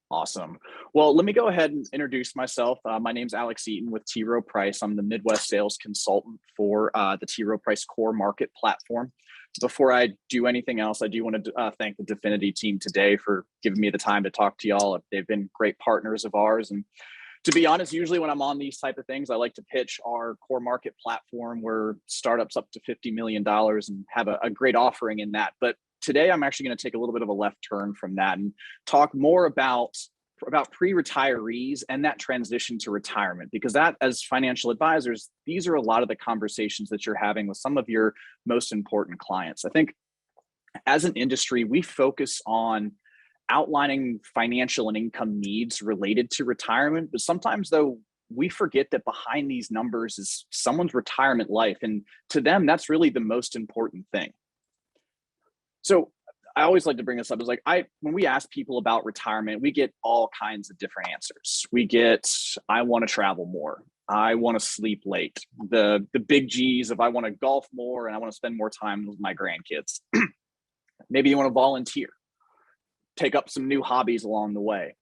Awesome. Well, let me go ahead and introduce myself. My name's Alex Eaton with T. Rowe Price. I'm the Midwest sales consultant for the T. Rowe Price core market platform. Before I do anything else, I do want to thank the Definity team today for giving me the time to talk to y'all. They've been great partners of ours. And to be honest, usually when I'm on these type of things, I like to pitch our core market platform where startups up to $50 million and have a great offering in that. But today I'm actually going to take a little bit of a left turn from that and talk more about pre-retirees and that transition to retirement, because that, as financial advisors, these are a lot of the conversations that you're having with some of your most important clients. I think as an industry, we focus on outlining financial and income needs related to retirement, but sometimes though we forget that behind these numbers is someone's retirement life, and to them that's really the most important thing. So I always like to bring this up is when we ask people about retirement, we get all kinds of different answers. We get, I want to travel more. I want to sleep late. The big G's of I want to golf more and I want to spend more time with my grandkids. Maybe you want to volunteer, take up some new hobbies along the way.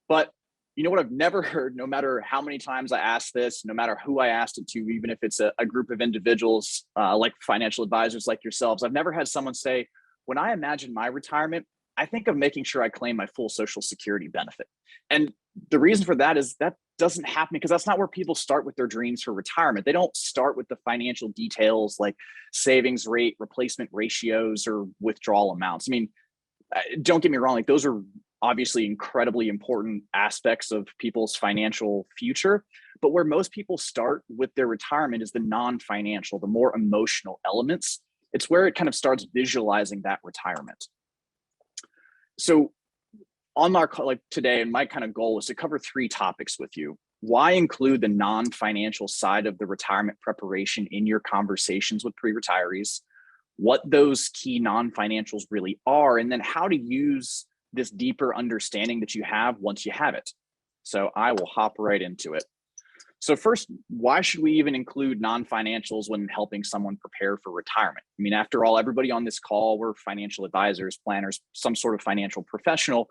But you know what I've never heard, no matter how many times I ask this, no matter who I asked it to, even if it's a group of individuals like financial advisors like yourselves, I've never had someone say, when I imagine my retirement, I think of making sure I claim my full Social Security benefit. And the reason for that is that doesn't happen because that's not where people start with their dreams for retirement. They don't start with the financial details like savings rate, replacement ratios, or withdrawal amounts. I mean, don't get me wrong, like those are obviously incredibly important aspects of people's financial future. But where most people start with their retirement is the non-financial, the more emotional elements. It's where it kind of starts visualizing that retirement. So on our call, like today, and my kind of goal is to cover 3 topics with you. Why include the non-financial side of the retirement preparation in your conversations with pre-retirees? What those key non-financials really are, and then how to use this deeper understanding that you have once you have it. So I will hop right into it. So first, why should we even include non-financials when helping someone prepare for retirement? I mean, after all, everybody on this call, we're financial advisors, planners, some sort of financial professional.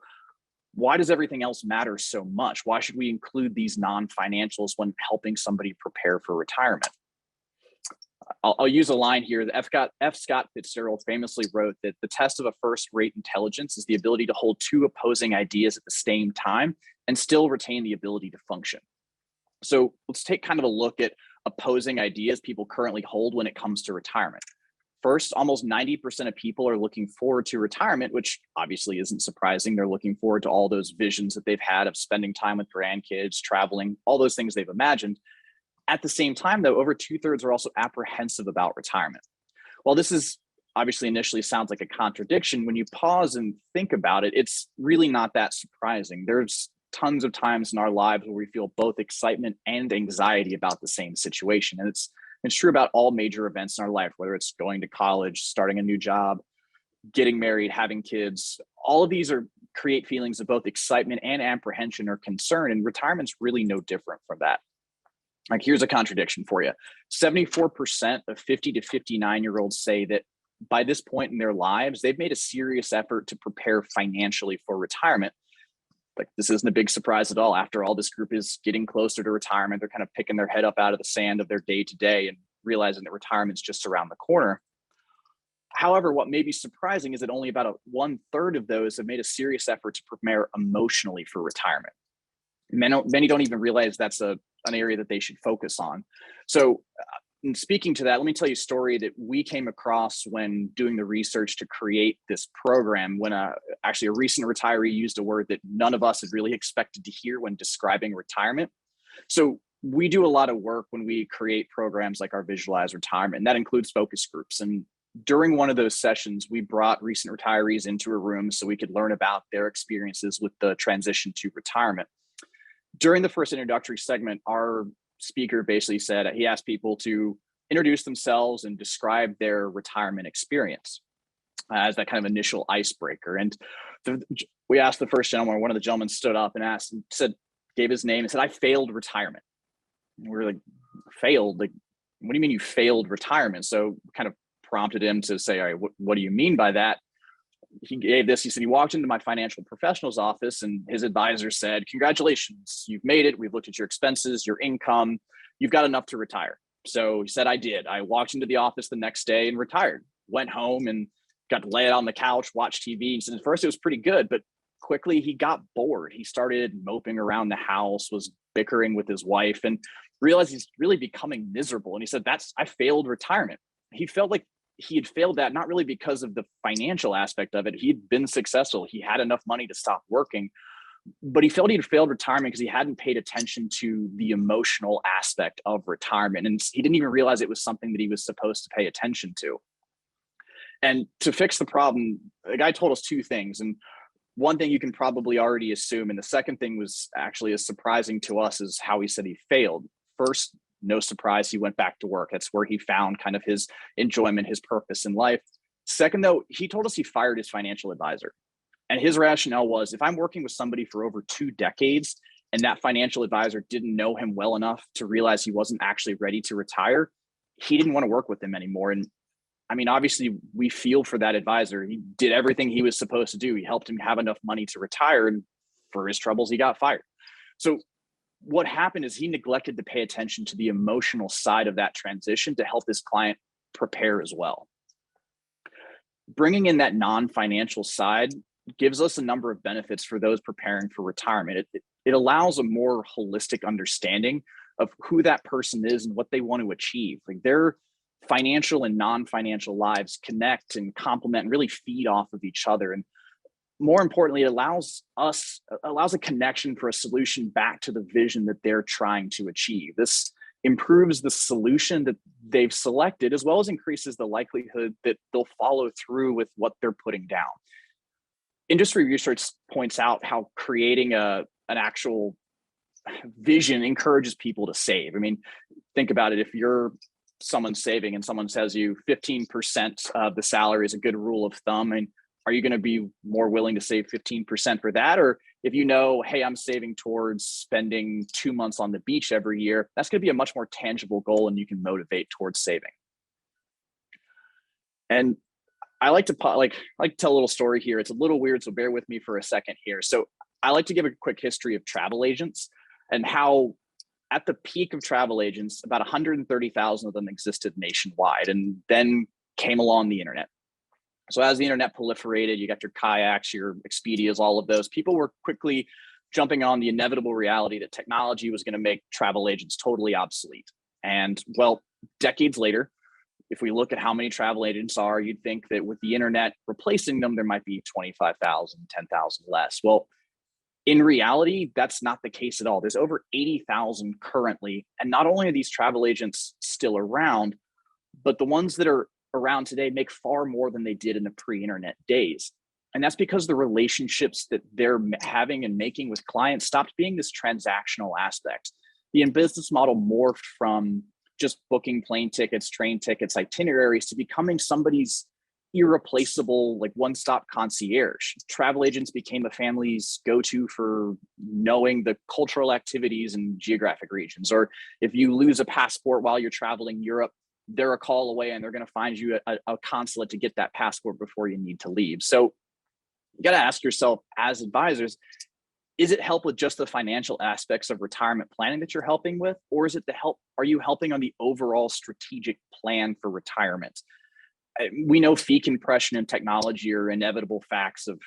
Why does everything else matter so much? Why should we include these non-financials when helping somebody prepare for retirement? I'll use a line here. F. Scott Fitzgerald famously wrote that the test of a first-rate intelligence is the ability to hold 2 opposing ideas at the same time and still retain the ability to function. So let's take kind of a look at opposing ideas people currently hold when it comes to retirement. First, almost 90% of people are looking forward to retirement, which obviously isn't surprising. They're looking forward to all those visions that they've had of spending time with grandkids, traveling, all those things they've imagined. At the same time, though, over 2/3 are also apprehensive about retirement. While this is obviously initially sounds like a contradiction, when you pause and think about it, it's really not that surprising. There's tons of times in our lives where we feel both excitement and anxiety about the same situation. And it's true about all major events in our life, whether it's going to college, starting a new job, getting married, having kids. All of these create feelings of both excitement and apprehension or concern. And retirement's really no different from that. Like, here's a contradiction for you. 74% of 50 to 59-year-olds say that by this point in their lives, they've made a serious effort to prepare financially for retirement. Like, this isn't a big surprise at all. After all, this group is getting closer to retirement. They're kind of picking their head up out of the sand of their day to day and realizing that retirement's just around the corner. However, what may be surprising is that only about 1/3 of those have made a serious effort to prepare emotionally for retirement. Many don't even realize that's an area that they should focus on. So in speaking to that, let me tell you a story that we came across when doing the research to create this program, when actually a recent retiree used a word that none of us had really expected to hear when describing retirement. So we do a lot of work when we create programs like our Visualize Retirement, and that includes focus groups. And during one of those sessions, we brought recent retirees into a room so we could learn about their experiences with the transition to retirement. During the first introductory segment, our speaker basically said he asked people to introduce themselves and describe their retirement experience as that kind of initial icebreaker. And we asked the first gentleman, one of the gentlemen stood up and asked and said, gave his name and said, "I failed retirement." And we were like, "Failed? Like, what do you mean you failed retirement?" So kind of prompted him to say, "All right, what do you mean by that?" he gave this. He said he walked into my financial professional's office and his advisor said, "Congratulations, you've made it. We've looked at your expenses, your income. You've got enough to retire." So he said, "I did. I walked into the office the next day and retired. Went home and got to lay it on the couch, watch TV." He said at first it was pretty good, but quickly he got bored. He started moping around the house, was bickering with his wife, and realized he's really becoming miserable. And he said, I failed retirement. He felt like he had failed that, not really because of the financial aspect of it. He'd been successful. He had enough money to stop working, but he felt he had failed retirement because he hadn't paid attention to the emotional aspect of retirement. And he didn't even realize it was something that he was supposed to pay attention to. And to fix the problem, the guy told us two things. And one thing you can probably already assume, and the second thing was actually as surprising to us, is how he said he failed. First, no surprise, he went back to work. That's where he found kind of his enjoyment, his purpose in life. Second, though, he told us he fired his financial advisor. And his rationale was, if I'm working with somebody for over 2 decades and that financial advisor didn't know him well enough to realize he wasn't actually ready to retire, he didn't want to work with him anymore. And I mean, obviously, we feel for that advisor. He did everything he was supposed to do. He helped him have enough money to retire, and for his troubles, he got fired. So what happened is he neglected to pay attention to the emotional side of that transition to help his client prepare as well. Bringing in that non-financial side gives us a number of benefits for those preparing for retirement. It allows a more holistic understanding of who that person is and what they want to achieve. Like their financial and non-financial lives connect and complement and really feed off of each other. And more importantly, it allows a connection for a solution back to the vision that they're trying to achieve. This improves the solution that they've selected, as well as increases the likelihood that they'll follow through with what they're putting down. Industry research points out how creating an actual vision encourages people to save. I mean, think about it. If you're someone saving and someone says you 15% of the salary is a good rule of thumb, and are you going to be more willing to save 15% for that? Or if you know, hey, I'm saving towards spending 2 months on the beach every year, that's going to be a much more tangible goal and you can motivate towards saving. And I like to tell a little story here. It's a little weird, so bear with me for a second here. So I like to give a quick history of travel agents and how at the peak of travel agents, about 130,000 of them existed nationwide, and then came along the internet. So as the internet proliferated, you got your kayaks, your Expedias, all of those. People were quickly jumping on the inevitable reality that technology was going to make travel agents totally obsolete. And well, decades later, if we look at how many travel agents are, you'd think that with the internet replacing them, there might be 25,000, 10,000 less. Well, in reality, that's not the case at all. There's over 80,000 currently. And not only are these travel agents still around, but the ones that are around today make far more than they did in the pre-internet days. And that's because the relationships that they're having and making with clients stopped being this transactional aspect. The business model morphed from just booking plane tickets, train tickets, itineraries to becoming somebody's irreplaceable, like one-stop concierge. Travel agents became a family's go-to for knowing the cultural activities in geographic regions. Or if you lose a passport while you're traveling Europe, they're a call away and they're going to find you a consulate to get that passport before you need to leave. So you got to ask yourself as advisors, is it help with just the financial aspects of retirement planning that you're helping with? Or is it are you helping on the overall strategic plan for retirement? We know fee compression and technology are inevitable facts of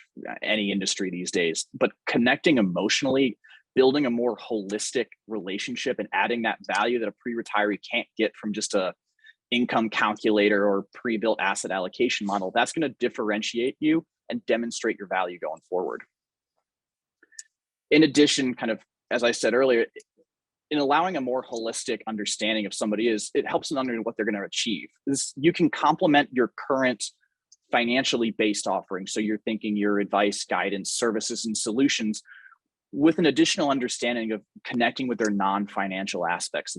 any industry these days, but connecting emotionally, building a more holistic relationship and adding that value that a pre-retiree can't get from just a income calculator or pre-built asset allocation model, that's going to differentiate you and demonstrate your value going forward. In addition, kind of, as I said earlier, in allowing a more holistic understanding of somebody it helps them understand what they're going to achieve. You can complement your current financially based offering. So you're thinking your advice, guidance, services, and solutions with an additional understanding of connecting with their non-financial aspects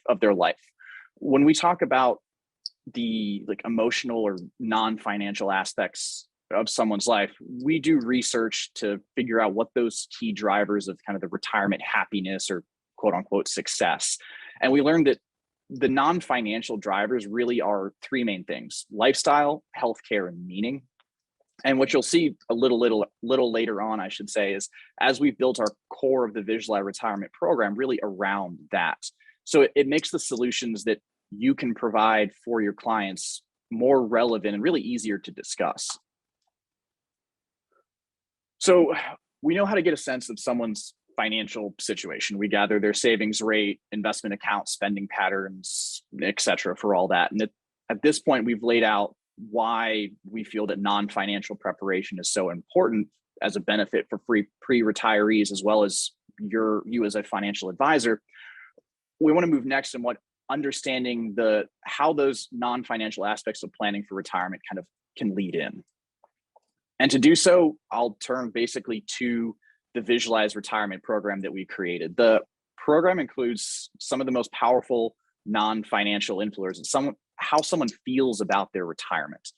of their life. When we talk about the emotional or non-financial aspects of someone's life, we do research to figure out what those key drivers of kind of the retirement happiness or quote unquote success. And we learned that the non-financial drivers really are 3 main things: lifestyle, healthcare, and meaning. And what you'll see a little later on, I should say, is as we've built our core of the Visualize Retirement program really around that. So it makes the solutions that you can provide for your clients more relevant and really easier to discuss. So we know how to get a sense of someone's financial situation. We gather their savings rate, investment account, spending patterns, et cetera, for all that. And at this point, we've laid out why we feel that non-financial preparation is so important as a benefit for pre-retirees, as well as you as a financial advisor. We want to move next in what understanding how those non-financial aspects of planning for retirement kind of can lead in. And to do so, I'll turn basically to the Visualize Retirement program that we created. The program includes some of the most powerful non-financial influencers, how someone feels about their retirement.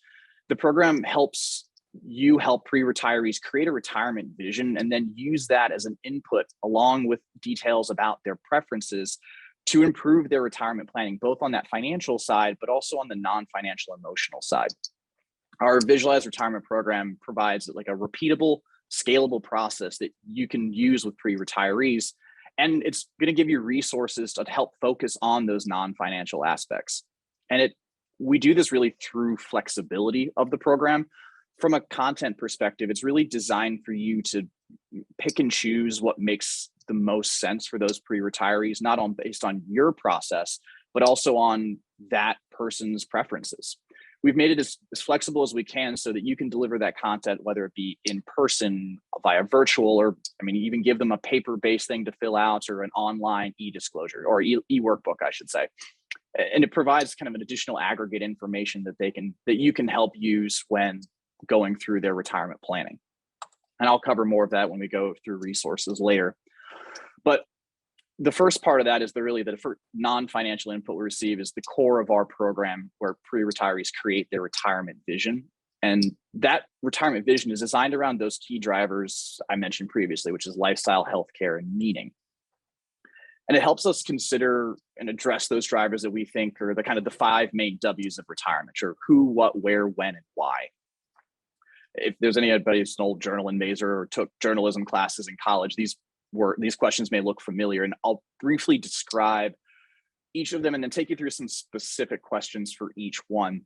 The program helps you help pre-retirees create a retirement vision and then use that as an input along with details about their preferences to improve their retirement planning, both on that financial side, but also on the non-financial emotional side. Our Visualize Retirement program provides like a repeatable, scalable process that you can use with pre-retirees. And it's going to give you resources to help focus on those non-financial aspects. And we do this really through flexibility of the program. From a content perspective, it's really designed for you to pick and choose what makes the most sense for those pre-retirees, not based on your process, but also on that person's preferences. We've made it as flexible as we can so that you can deliver that content, whether it be in person, via virtual, or even give them a paper-based thing to fill out or an online e-disclosure or e-workbook, I should say. And it provides kind of an additional aggregate information that you can help use when going through their retirement planning. And I'll cover more of that when we go through resources later. But the first part of that is the non-financial input we receive is the core of our program, where pre-retirees create their retirement vision. And that retirement vision is designed around those key drivers I mentioned previously, which is lifestyle, healthcare, and meaning. And it helps us consider and address those drivers that we think are the 5 main W's of retirement, or who, what, where, when, and why. If there's anybody who's an old journalism major or took journalism classes in college, these questions may look familiar, and I'll briefly describe each of them and then take you through some specific questions for each one,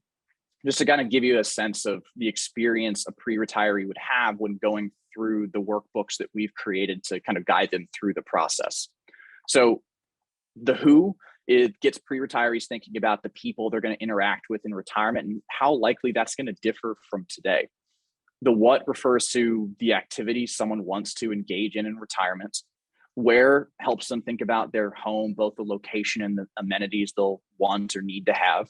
just to kind of give you a sense of the experience a pre-retiree would have when going through the workbooks that we've created to kind of guide them through the process. So the who, it gets pre-retirees thinking about the people they're going to interact with in retirement and how likely that's going to differ from today. The what refers to the activities someone wants to engage in retirement. Where helps them think about their home, both the location and the amenities they'll want or need to have.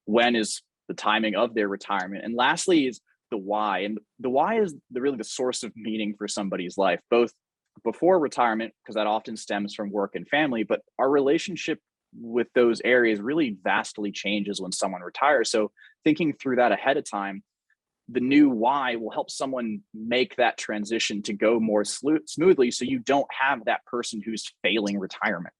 When is the timing of their retirement. And lastly is the why. And the why is really the source of meaning for somebody's life, both before retirement, because that often stems from work and family, but our relationship with those areas really vastly changes when someone retires. So thinking through that ahead of time, the new why will help someone make that transition to go more smoothly, so you don't have that person who's failing retirement.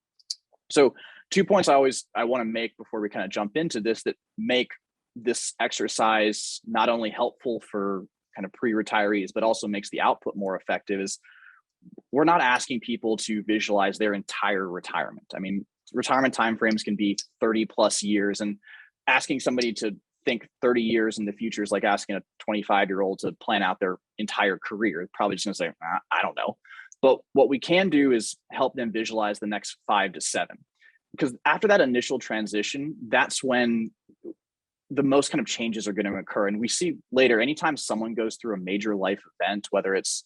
So 2 points I want to make before we kind of jump into this that make this exercise not only helpful for kind of pre-retirees, but also makes the output more effective is we're not asking people to visualize their entire retirement. Retirement timeframes can be 30 plus years, and asking somebody to think 30 years in the future is like asking a 25-year-old to plan out their entire career. They're probably just going to say, I don't know. But what we can do is help them visualize the next 5 to 7. Because after that initial transition, that's when the most kind of changes are going to occur. And we see later, anytime someone goes through a major life event, whether it's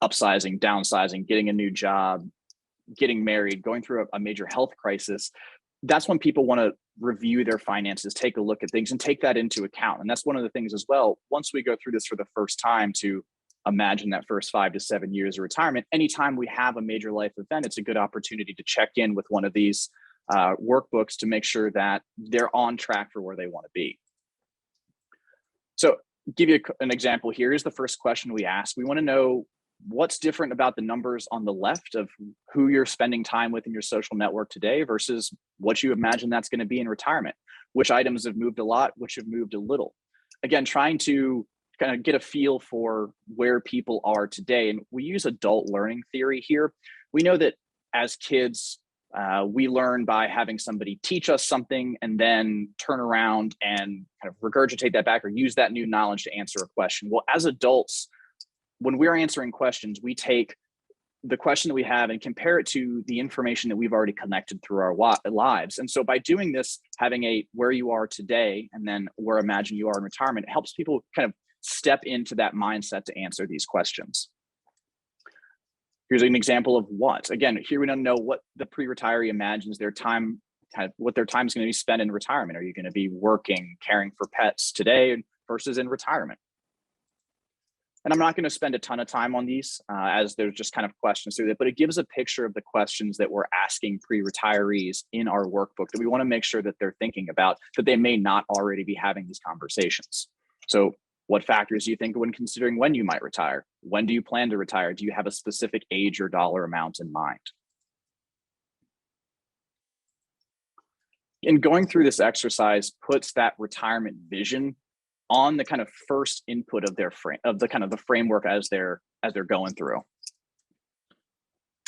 upsizing, downsizing, getting a new job, getting married, going through a major health crisis, that's when people want to review their finances, take a look at things, and take that into account. And that's one of the things as well, once we go through this for the first time, to imagine that first 5 to 7 years of retirement, anytime we have a major life event, it's a good opportunity to check in with one of these workbooks to make sure that they're on track for where they want to be. So give you an example here. Here's the first question we ask. We want to know what's different about the numbers on the left of who you're spending time with in your social network today versus what you imagine that's going to be in retirement. Which items have moved a lot, which have moved a little. Again, trying to kind of get a feel for where people are today. And we use adult learning theory here. We know that as kids, we learn by having somebody teach us something and then turn around and kind of regurgitate that back or use that new knowledge to answer a question. Well, as adults, when we're answering questions, we take the question that we have and compare it to the information that we've already collected through our lives. And so by doing this, having a where you are today and then where imagine you are in retirement, it helps people kind of step into that mindset to answer these questions. Here's an example of what. Again, here we don't know what the pre-retiree imagines their time, kind of what their time is going to be spent in retirement. Are you going to be working, caring for pets today versus in retirement? And I'm not going to spend a ton of time on these as there's just kind of questions through that, but it gives a picture of the questions that we're asking pre-retirees in our workbook that we want to make sure that they're thinking about, that they may not already be having these conversations. So what factors do you think when considering when you might retire? When do you plan to retire? Do you have a specific age or dollar amount in mind? And going through this exercise puts that retirement vision on the kind of first input of their the framework as they're going through.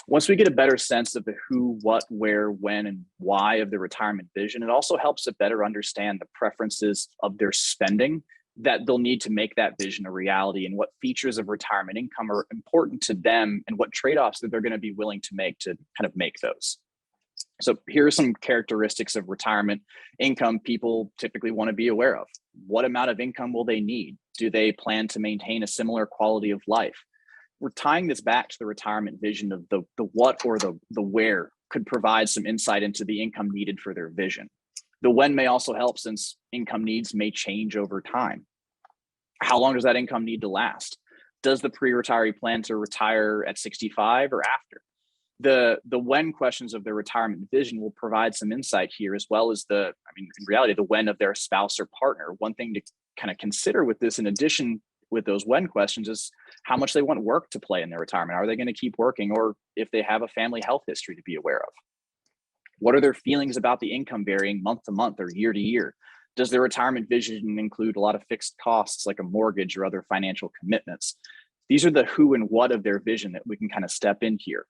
Once we get a better sense of the who, what, where, when, and why of the retirement vision, it also helps to better understand the preferences of their spending that they'll need to make that vision a reality, and what features of retirement income are important to them and what trade-offs that they're going to be willing to make to kind of make those. So here are some characteristics of retirement income people typically want to be aware of. What amount of income will they need? Do they plan to maintain a similar quality of life? We're tying this back to the retirement vision of the what or the where could provide some insight into the income needed for their vision. The when may also help, since income needs may change over time. How long does that income need to last? Does the pre-retiree plan to retire at 65 or after? The when questions of their retirement vision will provide some insight here, as well as in reality, the when of their spouse or partner. One thing to kind of consider with this, in addition with those when questions, is how much they want work to play in their retirement. Are they going to keep working, or if they have a family health history to be aware of? What are their feelings about the income varying month to month or year to year? Does their retirement vision include a lot of fixed costs like a mortgage or other financial commitments? These are the who and what of their vision that we can kind of step in here.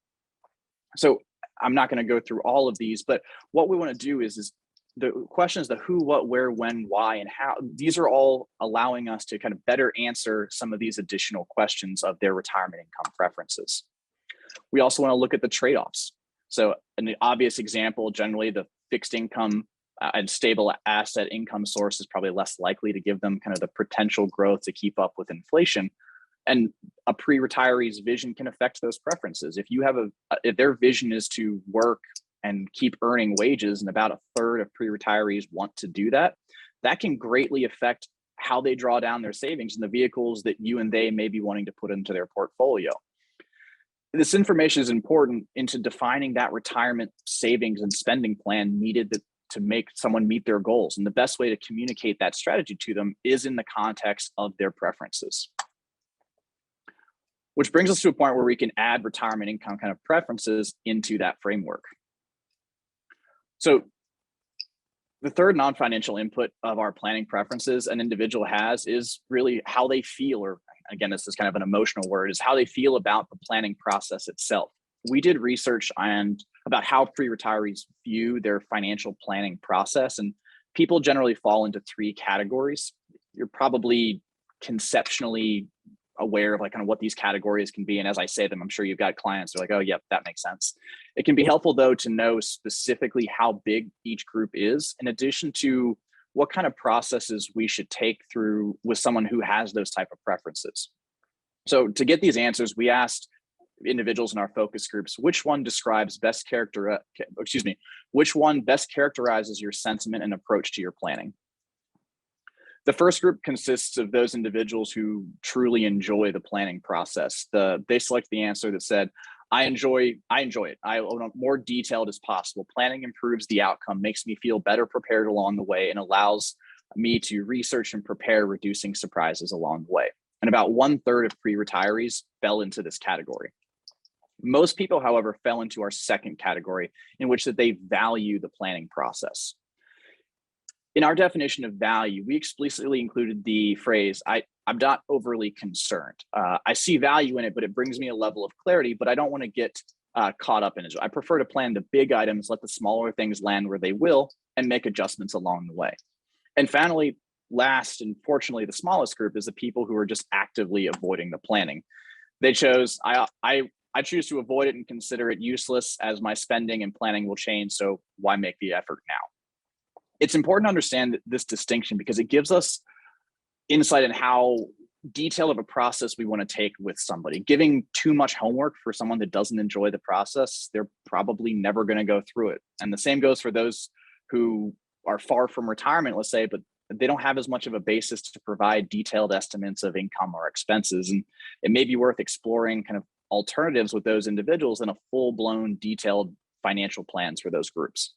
So I'm not going to go through all of these, but what we want to do is the questions, the who, what, where, when, why, and how, these are all allowing us to kind of better answer some of these additional questions of their retirement income preferences. We also want to look at the trade-offs. So an obvious example, generally the fixed income and stable asset income source is probably less likely to give them kind of the potential growth to keep up with inflation. And a pre-retiree's vision can affect those preferences. If their vision is to work and keep earning wages, and about a third of pre-retirees want to do that, that can greatly affect how they draw down their savings and the vehicles that you and they may be wanting to put into their portfolio. This information is important into defining that retirement savings and spending plan needed to make someone meet their goals. And the best way to communicate that strategy to them is in the context of their preferences. Which brings us to a point where we can add retirement income kind of preferences into that framework. So the third non-financial input of our planning preferences an individual has is really how they feel, or again, this is kind of an emotional word, is how they feel about the planning process itself. We did research about how pre-retirees view their financial planning process, and people generally fall into three categories. You're probably conceptually aware of like kind of what these categories can be. And as I say them, I'm sure you've got clients who are like, oh, yep, that makes sense. It can be helpful though to know specifically how big each group is, in addition to what kind of processes we should take through with someone who has those type of preferences. So to get these answers, we asked individuals in our focus groups, which one best characterizes your sentiment and approach to your planning? The first group consists of those individuals who truly enjoy the planning process. They select the answer that said, I enjoy it. I want more detailed as possible. Planning improves the outcome, makes me feel better prepared along the way, and allows me to research and prepare, reducing surprises along the way. And about 1/3 of pre-retirees fell into this category. Most people, however, fell into our second category, in which that they value the planning process. In our definition of value, we explicitly included the phrase, I'm not overly concerned. I see value in it, but it brings me a level of clarity, but I don't want to get caught up in it. I prefer to plan the big items, let the smaller things land where they will, and make adjustments along the way. And finally, last and fortunately the smallest group is the people who are just actively avoiding the planning. They chose, I choose to avoid it and consider it useless as my spending and planning will change. So why make the effort now? It's important to understand this distinction because it gives us insight in how detailed of a process we want to take with somebody. Giving too much homework for someone that doesn't enjoy the process, they're probably never going to go through it. And the same goes for those who are far from retirement, let's say, but they don't have as much of a basis to provide detailed estimates of income or expenses. And it may be worth exploring kind of alternatives with those individuals and a full-blown detailed financial plans for those groups.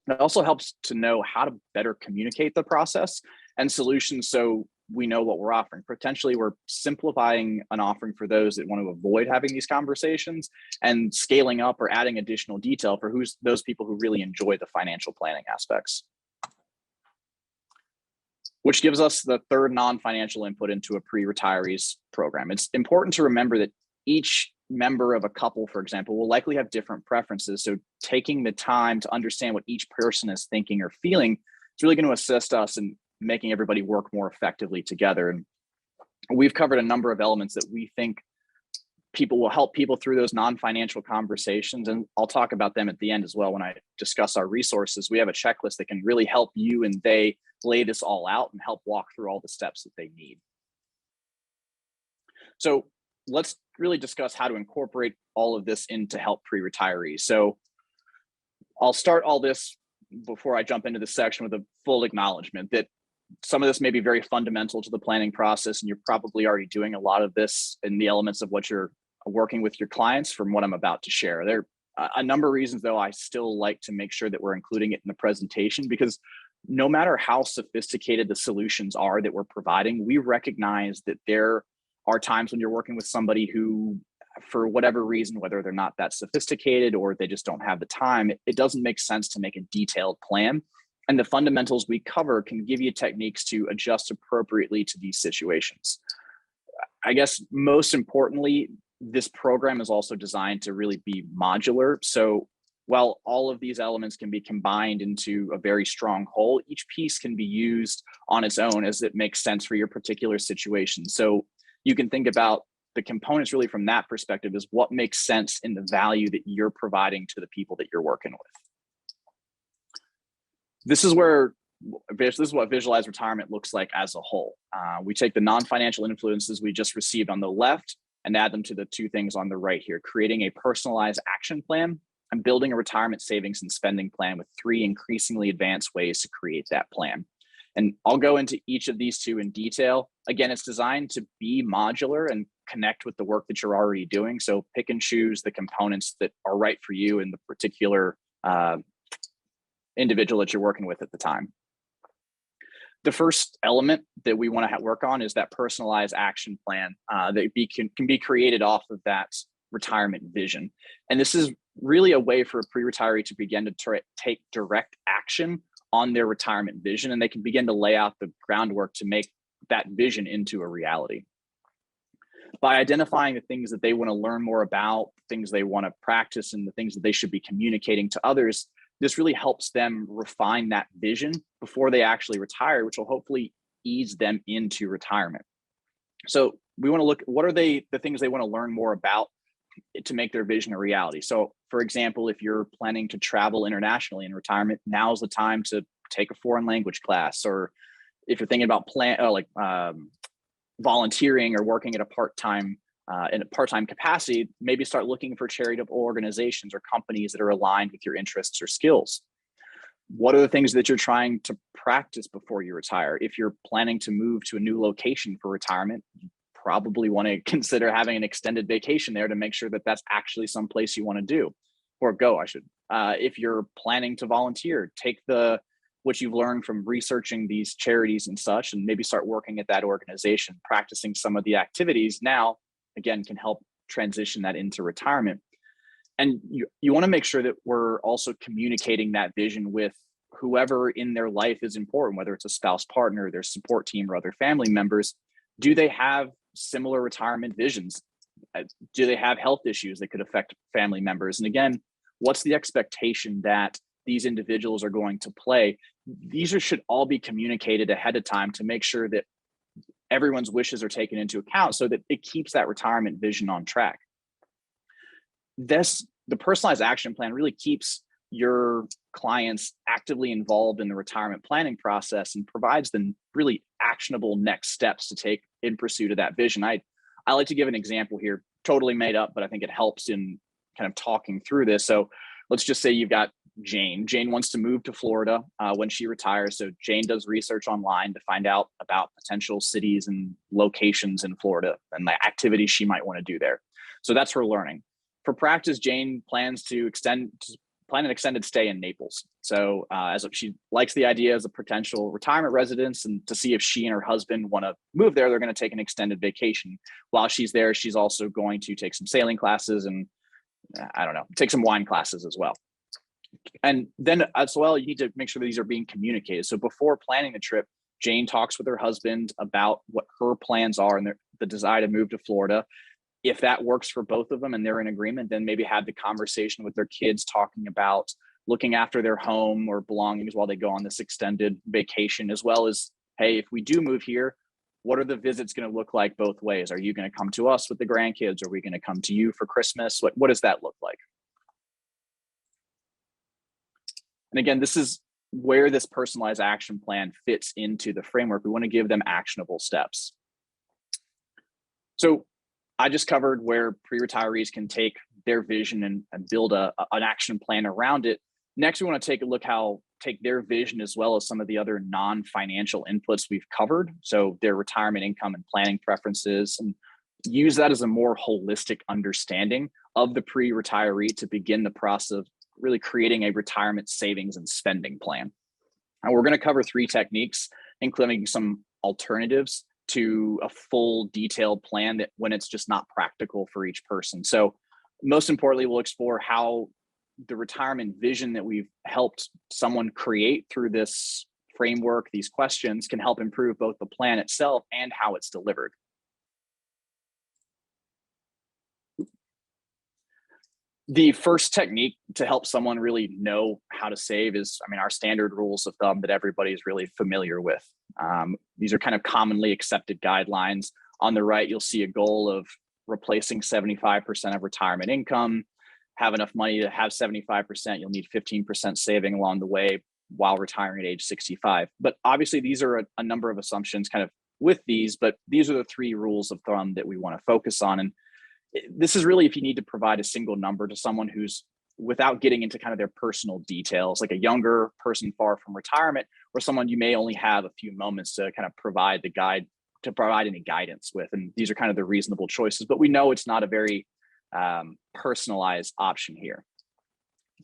It also helps to know how to better communicate the process and solutions so we know what we're offering. Potentially, we're simplifying an offering for those that want to avoid having these conversations and scaling up or adding additional detail for those people who really enjoy the financial planning aspects. Which gives us the third non-financial input into a pre-retirees program. It's important to remember that each member of a couple, for example, will likely have different preferences. So taking the time to understand what each person is thinking or feeling is really going to assist us in making everybody work more effectively together. And we've covered a number of elements that we think will help people through those non-financial conversations. And I'll talk about them at the end as well when I discuss our resources. We have a checklist that can really help you and they lay this all out and help walk through all the steps that they need. So let's really discuss how to incorporate all of this into help pre-retirees. So I'll start all this before I jump into this section with a full acknowledgement that some of this may be very fundamental to the planning process, and you're probably already doing a lot of this in the elements of what you're working with your clients from what I'm about to share. There are a number of reasons, though, I still like to make sure that we're including it in the presentation, because no matter how sophisticated the solutions are that we're providing, we recognize that there are times when you're working with somebody who, for whatever reason, whether they're not that sophisticated or they just don't have the time, it doesn't make sense to make a detailed plan. And the fundamentals we cover can give you techniques to adjust appropriately to these situations. I guess most importantly, this program is also designed to really be modular. So while all of these elements can be combined into a very strong whole, each piece can be used on its own as it makes sense for your particular situation. So you can think about the components really from that perspective is what makes sense in the value that you're providing to the people that you're working with. This is what visualized retirement looks like as a whole. We take the non-financial influences we just received on the left and add them to the two things on the right here, creating a personalized action plan and building a retirement savings and spending plan with 3 increasingly advanced ways to create that plan. And I'll go into each of these two in detail. Again, it's designed to be modular and connect with the work that you're already doing. So pick and choose the components that are right for you in the particular individual that you're working with at the time. The first element that we want to work on is that personalized action plan that can be created off of that retirement vision. And this is really a way for a pre-retiree to begin to take direct action on their retirement vision, and they can begin to lay out the groundwork to make that vision into a reality. By identifying the things that they want to learn more about, things they want to practice, and the things that they should be communicating to others, this really helps them refine that vision before they actually retire, which will hopefully ease them into retirement. So we want to look at what are the things they want to learn more about to make their vision a reality. So for example, if you're planning to travel internationally in retirement, now's the time to take a foreign language class. Or if you're thinking about volunteering or working at a part-time in a part-time capacity, maybe start looking for charitable organizations or companies that are aligned with your interests or skills. What are the things that you're trying to practice before you retire? If you're planning to move to a new location for retirement, you probably want to consider having an extended vacation there to make sure that that's actually someplace you want to do or go, I should. If you're planning to volunteer, take what you've learned from researching these charities and such, and maybe start working at that organization, practicing some of the activities now, again, can help transition that into retirement. And you want to make sure that we're also communicating that vision with whoever in their life is important, whether it's a spouse, partner, their support team, or other family members. Do they have similar retirement visions? Do they have health issues that could affect family members? And again, what's the expectation that these individuals are going to play? These should all be communicated ahead of time to make sure that everyone's wishes are taken into account so that it keeps that retirement vision on track. The personalized action plan really keeps your clients actively involved in the retirement planning process and provides them really actionable next steps to take in pursuit of that vision. I like to give an example here, totally made up, but I think it helps in kind of talking through this. So let's just say you've got Jane. Jane wants to move to Florida when she retires. So Jane does research online to find out about potential cities and locations in Florida and the activities she might want to do there. So that's her learning. For practice, Jane plans to plan an extended stay in Naples. So as she likes the idea as a potential retirement residence, and to see if she and her husband want to move there, they're going to take an extended vacation. While she's there, she's also going to take some sailing classes and take some wine classes as well. And then as well, you need to make sure that these are being communicated. So before planning the trip, Jane talks with her husband about what her plans are and the desire to move to Florida. If that works for both of them and they're in agreement, then maybe have the conversation with their kids talking about looking after their home or belongings while they go on this extended vacation, as well as, hey, if we do move here, what are the visits going to look like both ways? Are you going to come to us with the grandkids? Are we going to come to you for Christmas? What does that look like? And again, this is where this personalized action plan fits into the framework. We want to give them actionable steps. So I just covered where pre-retirees can take their vision and build an action plan around it. Next, we want to take a look take their vision as well as some of the other non-financial inputs we've covered. So their retirement income and planning preferences, and use that as a more holistic understanding of the pre-retiree to begin the process of really creating a retirement savings and spending plan. And we're going to cover 3 techniques, including some alternatives to a full detailed plan that when it's just not practical for each person. So most importantly, we'll explore how the retirement vision that we've helped someone create through this framework, these questions, can help improve both the plan itself and how it's delivered. The first technique to help someone really know how to save is, our standard rules of thumb that everybody's really familiar with. These are kind of commonly accepted guidelines. On the right, you'll see a goal of replacing 75% of retirement income. Have enough money to have 75%, you'll need 15% saving along the way while retiring at age 65. But obviously, these are a number of assumptions kind of with these, but these are the 3 rules of thumb that we want to focus on. And this is really if you need to provide a single number to someone who's, without getting into kind of their personal details, like a younger person far from retirement, or someone you may only have a few moments to kind of provide any guidance with. And these are kind of the reasonable choices, but we know it's not a very personalized option here.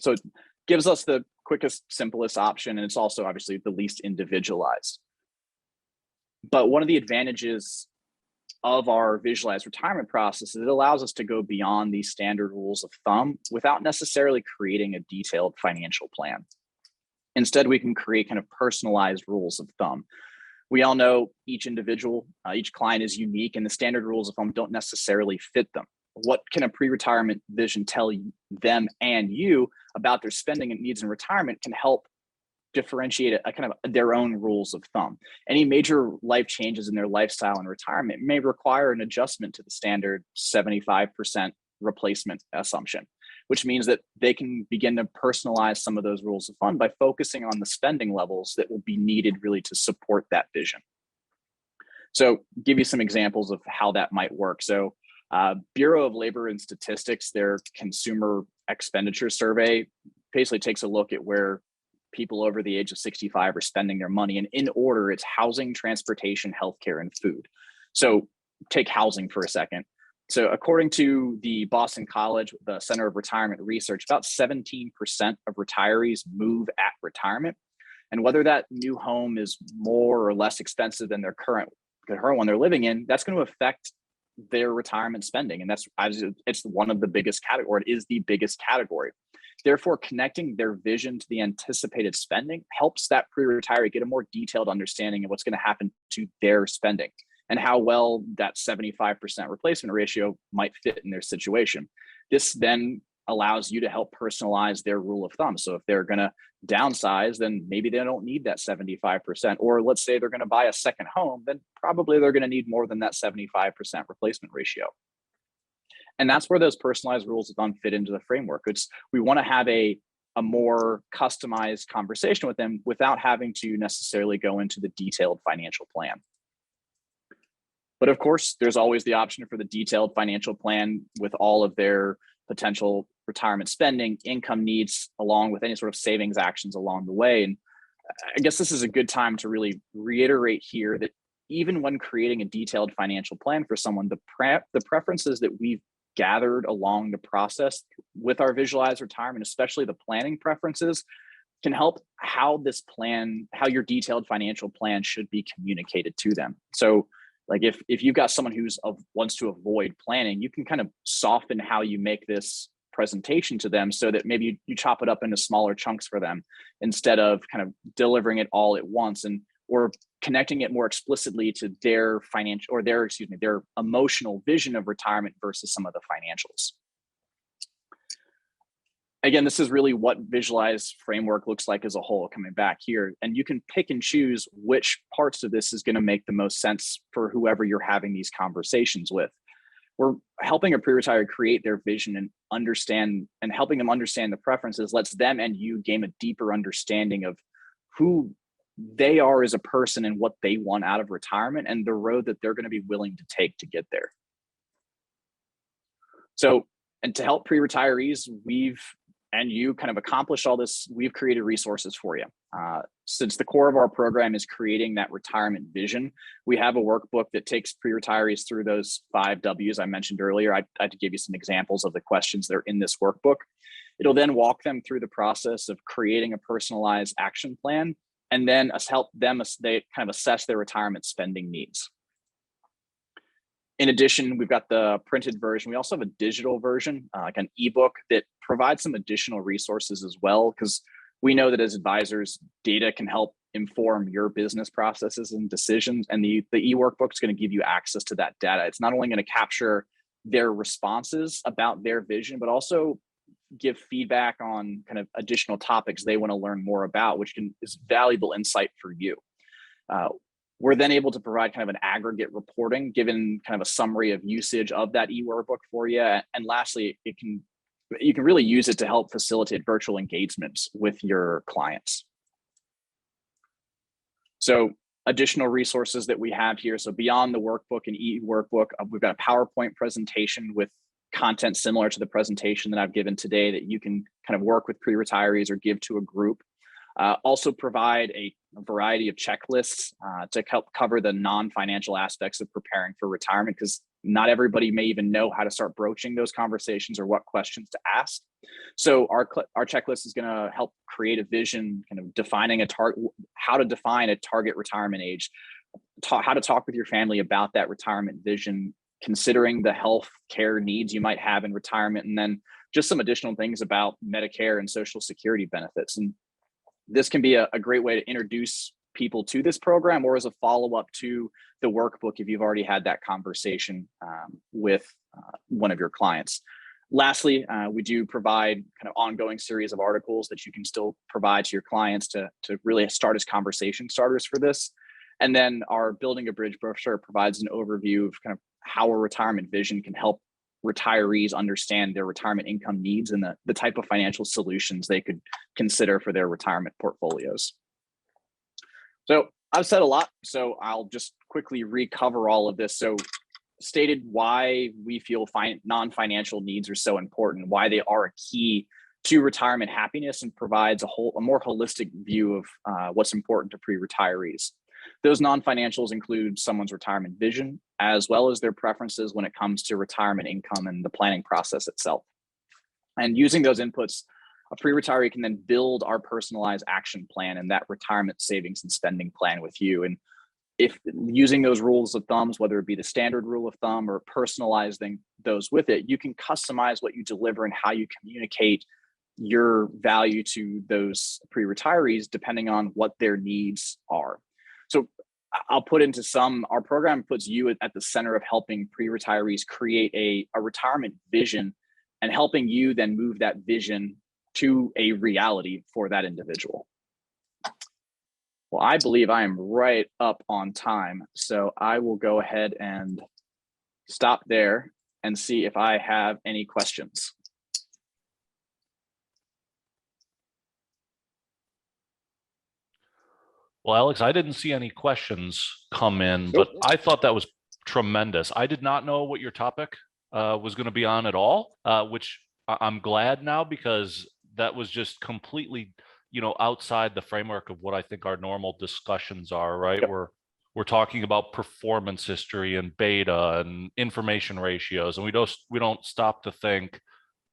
So it gives us the quickest, simplest option, and it's also obviously the least individualized. But one of the advantages of our visualized retirement process is it allows us to go beyond these standard rules of thumb without necessarily creating a detailed financial plan. Instead, we can create kind of personalized rules of thumb. We all know each individual, each client is unique, and the standard rules of thumb don't necessarily fit them. What can a pre-retirement vision tell them and you about their spending and needs in retirement can help differentiate a kind of their own rules of thumb. Any major life changes in their lifestyle and retirement may require an adjustment to the standard 75% replacement assumption, which means that they can begin to personalize some of those rules of thumb by focusing on the spending levels that will be needed really to support that vision. So give you some examples of how that might work. So Bureau of Labor and Statistics, their consumer expenditure survey basically takes a look at where people over the age of 65 are spending their money. And in order, it's housing, transportation, healthcare, and food. So take housing for a second. So according to the Boston College, the Center of Retirement Research, about 17% of retirees move at retirement. And whether that new home is more or less expensive than their current one they're living in, that's going to affect their retirement spending. And it's one of the biggest category. It is the biggest category. Therefore, connecting their vision to the anticipated spending helps that pre-retiree get a more detailed understanding of what's going to happen to their spending. and how well that 75% replacement ratio might fit in their situation. This then allows you to help personalize their rule of thumb. So if they're going to downsize, then maybe they don't need that 75%. Or let's say they're going to buy a second home, then probably they're going to need more than that 75% replacement ratio. And that's where those personalized rules of thumb fit into the framework. We want to have a more customized conversation with them without having to necessarily go into the detailed financial plan. But of course, there's always the option for the detailed financial plan with all of their potential retirement spending, income needs, along with any sort of savings actions along the way. And I guess this is a good time to really reiterate here that even when creating a detailed financial plan for someone, the preferences that we've gathered along the process with our visualized retirement, especially the planning preferences, can help how your detailed financial plan should be communicated to them. So like if you've got someone who's wants to avoid planning, you can kind of soften how you make this presentation to them so that maybe you chop it up into smaller chunks for them instead of kind of delivering it all at once, or connecting it more explicitly to their their emotional vision of retirement versus some of the financials. Again, this is really what visualized framework looks like as a whole, coming back here. And you can pick and choose which parts of this is going to make the most sense for whoever you're having these conversations with. We're helping a pre-retiree create their vision and helping them understand the preferences lets them and you gain a deeper understanding of who they are as a person and what they want out of retirement and the road that they're going to be willing to take to get there. So, and to help pre-retirees, and you kind of accomplish all this, we've created resources for you. Since the core of our program is creating that retirement vision, we have a workbook that takes pre-retirees through those 5 W's I mentioned earlier. I had to give you some examples of the questions that are in this workbook. It'll then walk them through the process of creating a personalized action plan and then help them, they kind of assess their retirement spending needs. In addition, we've got the printed version. We also have a digital version, like an ebook that provides some additional resources as well, because we know that as advisors, data can help inform your business processes and decisions. And the e-workbook is going to give you access to that data. It's not only going to capture their responses about their vision, but also give feedback on kind of additional topics they want to learn more about, which is valuable insight for you. We're then able to provide kind of an aggregate reporting, given kind of a summary of usage of that e-workbook for you. And lastly, you can really use it to help facilitate virtual engagements with your clients. So additional resources that we have here. So beyond the workbook and e-workbook, we've got a PowerPoint presentation with content similar to the presentation that I've given today that you can kind of work with pre-retirees or give to a group. Also provide a variety of checklists to help cover the non-financial aspects of preparing for retirement, because not everybody may even know how to start broaching those conversations or what questions to ask. So our checklist is going to help create a vision, kind of defining how to define a target retirement age, how to talk with your family about that retirement vision, considering the health care needs you might have in retirement, and then just some additional things about Medicare and Social Security benefits. And this can be a great way to introduce people to this program or as a follow-up to the workbook if you've already had that conversation with one of your clients. Lastly, we do provide kind of ongoing series of articles that you can still provide to your clients to really start as conversation starters for this. And then our Building a Bridge brochure provides an overview of kind of how a retirement vision can help retirees understand their retirement income needs and the type of financial solutions they could consider for their retirement portfolios. So I've said a lot, so I'll just quickly recover all of this. So stated why we feel non-financial needs are so important, why they are a key to retirement happiness and provides a more holistic view of what's important to pre-retirees. Those non-financials include someone's retirement vision, as well as their preferences when it comes to retirement income and the planning process itself. And using those inputs, a pre-retiree can then build our personalized action plan and that retirement savings and spending plan with you. And if using those rules of thumbs, whether it be the standard rule of thumb or personalizing those with it, you can customize what you deliver and how you communicate your value to those pre-retirees depending on what their needs are. So I'll put into some, our program puts you at the center of helping pre-retirees create a retirement vision and helping you then move that vision to a reality for that individual. Well, I believe I am right up on time, so I will go ahead and stop there and see if I have any questions. Well, Alex, I didn't see any questions come in, but I thought that was tremendous. I did not know what your topic was going to be on at all, which I'm glad now, because that was just completely, outside the framework of what I think our normal discussions are, right? Yep. We're talking about performance history and beta and information ratios, and we don't stop to think.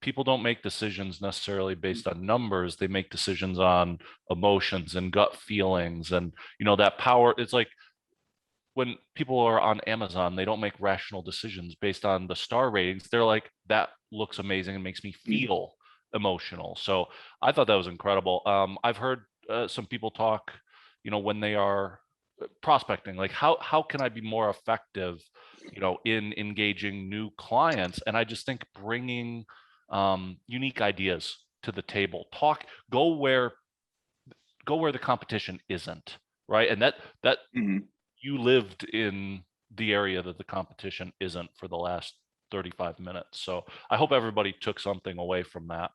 People don't make decisions necessarily based on numbers. They make decisions on emotions and gut feelings, and that power. It's like when people are on Amazon, they don't make rational decisions based on the star ratings. They're like, that looks amazing and makes me feel emotional. So I thought that was incredible. I've heard some people talk, when they are prospecting, like how can I be more effective, in engaging new clients? And I just think bringing unique ideas to the table, go where the competition isn't, right? And that you lived in the area that the competition isn't for the last 35 minutes. So I hope everybody took something away from that.